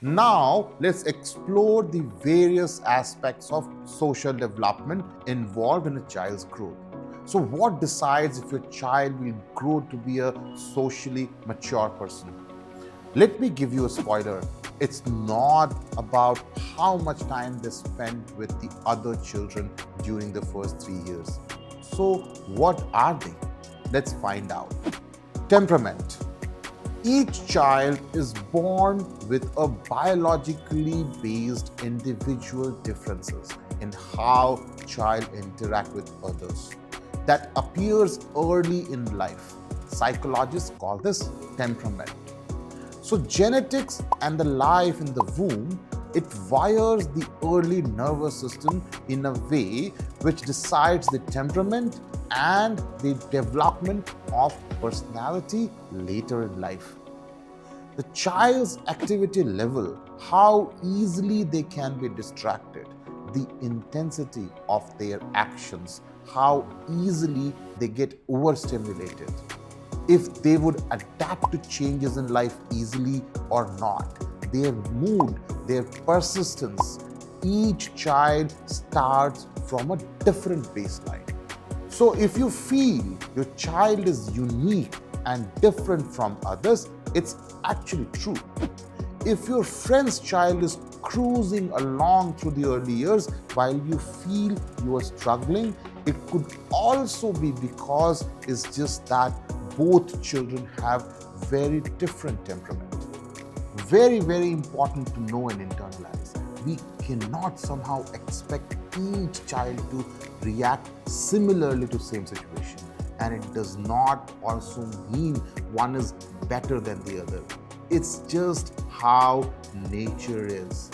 Now, let's explore the various aspects of social development involved in a child's growth. So, what decides if your child will grow to be a socially mature person? Let me give you a spoiler. It's not about how much time they spend with the other children during the first 3 years. So, what are they? Let's find out. Temperament. Each child is born with a biologically based individual differences in how child interact with others. That appears early in life. Psychologists call this temperament. So genetics and the life in the womb, it wires the early nervous system in a way which decides the temperament and the development of personality later in life. The child's activity level, how easily they can be distracted, the intensity of their actions, how easily they get overstimulated, if they would adapt to changes in life easily or not, their mood, their persistence. Each child starts from a different baseline. So if you feel your child is unique and different from others, it's actually true. If your friend's child is cruising along through the early years while you feel you are struggling, it could also be because it's just that both children have very different temperament. Very, very important to know and internalize. We cannot somehow expect each child to react similarly to same situation. And it does not also mean one is better than the other. It's just how nature is.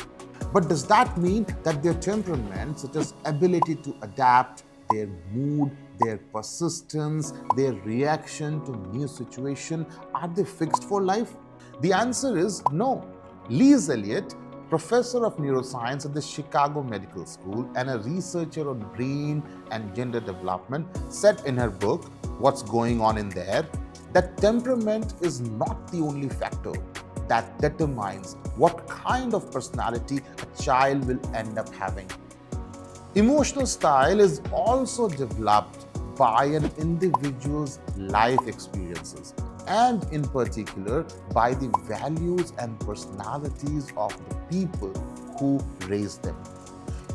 But does that mean that their temperament, such as ability to adapt, their mood, their persistence, their reaction to new situation, are they fixed for life? The answer is no. Liz Elliott, professor of neuroscience at the Chicago Medical School and a researcher on brain and gender development, said in her book, What's Going On in There, that temperament is not the only factor that determines what kind of personality a child will end up having. Emotional style is also developed by an individual's life experiences and in particular by the values and personalities of the people who raise them.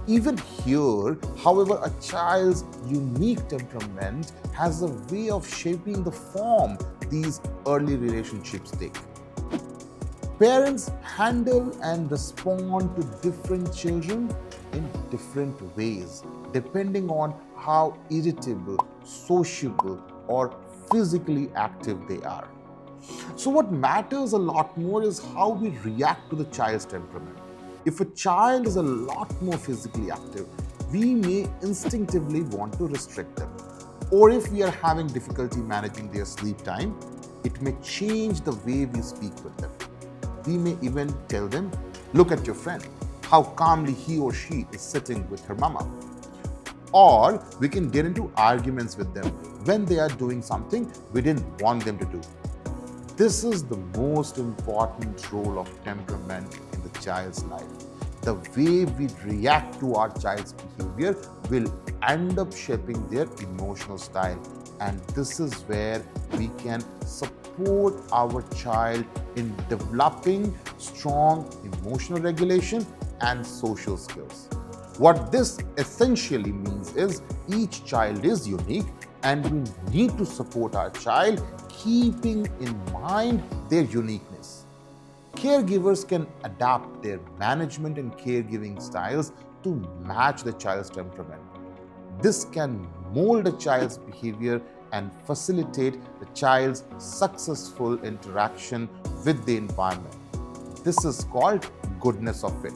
Even here, however, a child's unique temperament has a way of shaping the form these early relationships take. Parents handle and respond to different children in different ways, depending on how irritable, sociable, or physically active they are. So what matters a lot more is how we react to the child's temperament. If a child is a lot more physically active, we may instinctively want to restrict them. Or if we are having difficulty managing their sleep time, it may change the way we speak with them. We may even tell them, look at your friend, how calmly he or she is sitting with her mama. Or we can get into arguments with them when they are doing something we didn't want them to do. This is the most important role of temperament in the child's life. The way we react to our child's behavior will end up shaping their emotional style. And this is where we can support our child in developing strong emotional regulation and social skills. What this essentially means is each child is unique and we need to support our child keeping in mind their uniqueness. Caregivers can adapt their management and caregiving styles to match the child's temperament. This can mold a child's behavior and facilitate the child's successful interaction with the environment. This is called goodness of fit.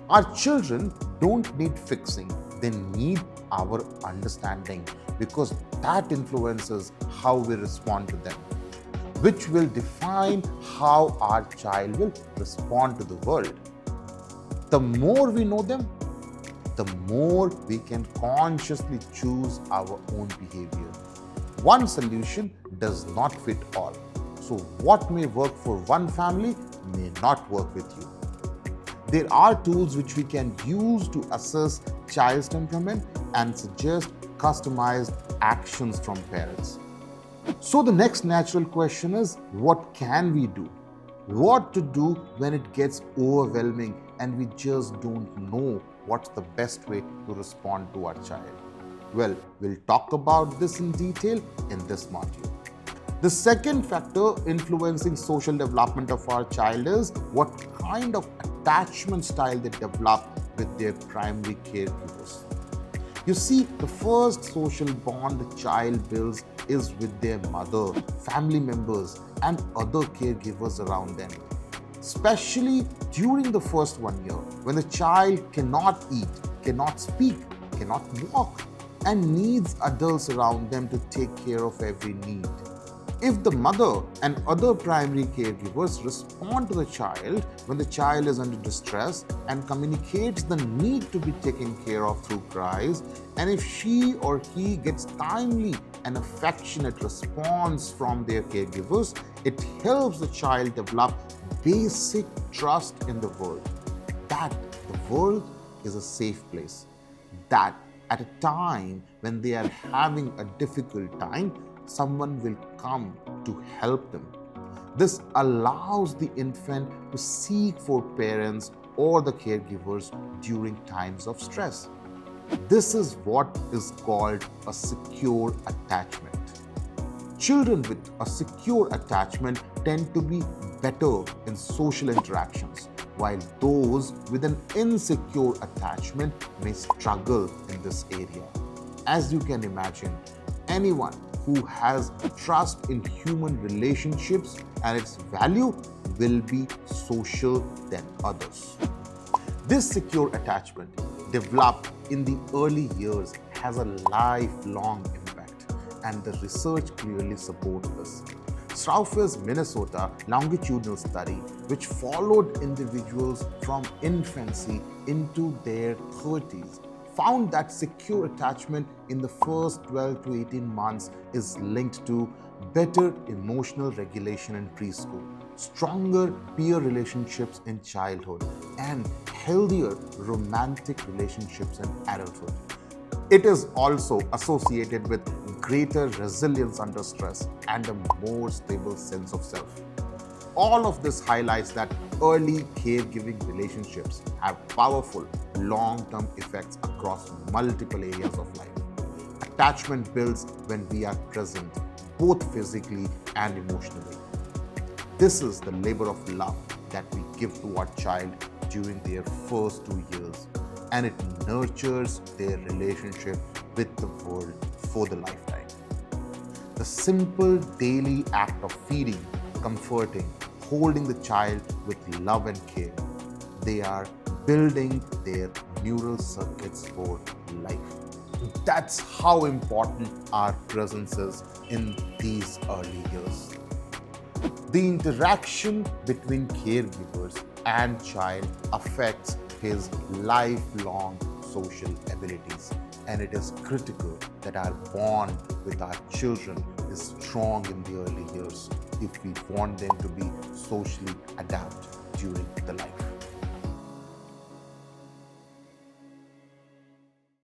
Our children don't need fixing, they need our understanding because that influences how we respond to them, which will define how our child will respond to the world. The more we know them, the more we can consciously choose our own behavior. One solution does not fit all. So what may work for one family may not work with you. There are tools which we can use to assess child's temperament and suggest customized actions from parents. So the next natural question is, what can we do? What to do when it gets overwhelming and we just don't know what's the best way to respond to our child? Well, we'll talk about this in detail in this module. The second factor influencing social development of our child is what kind of attachment style they develop with their primary caregivers. You see, the first social bond the child builds is with their mother, family members, and other caregivers around them. Especially during the first 1 year, when the child cannot eat, cannot speak, cannot walk, and needs adults around them to take care of every need. If the mother and other primary caregivers respond to the child when the child is under distress and communicates the need to be taken care of through cries, and if she or he gets timely and affectionate response from their caregivers, it helps the child develop basic trust in the world, that the world is a safe place, that at a time when they are having a difficult time, someone will come to help them. This allows the infant to seek for parents or the caregivers during times of stress. This is what is called a secure attachment. Children with a secure attachment tend to be better in social interactions, while those with an insecure attachment may struggle in this area. As you can imagine, anyone who has trust in human relationships and its value will be social than others. This secure attachment developed in the early years has a lifelong impact, and the research clearly supports this. Strauffer's Minnesota longitudinal study, which followed individuals from infancy into their 30s, found that secure attachment in the first 12 to 18 months is linked to better emotional regulation in preschool, stronger peer relationships in childhood, and healthier romantic relationships in adulthood. It is also associated with greater resilience under stress and a more stable sense of self. All of this highlights that early caregiving relationships have powerful long-term effects across multiple areas of life. Attachment builds when we are present, both physically and emotionally. This is the labor of love that we give to our child during their first 2 years, and it nurtures their relationship with the world for the lifetime. The simple daily act of feeding, comforting, holding the child with love and care, they are building their neural circuits for life. That's how important our presence is in these early years. The interaction between caregivers and child affects his lifelong social abilities, and it is critical that our bond with our children is strong in the early years if we want them to be socially adept during the life.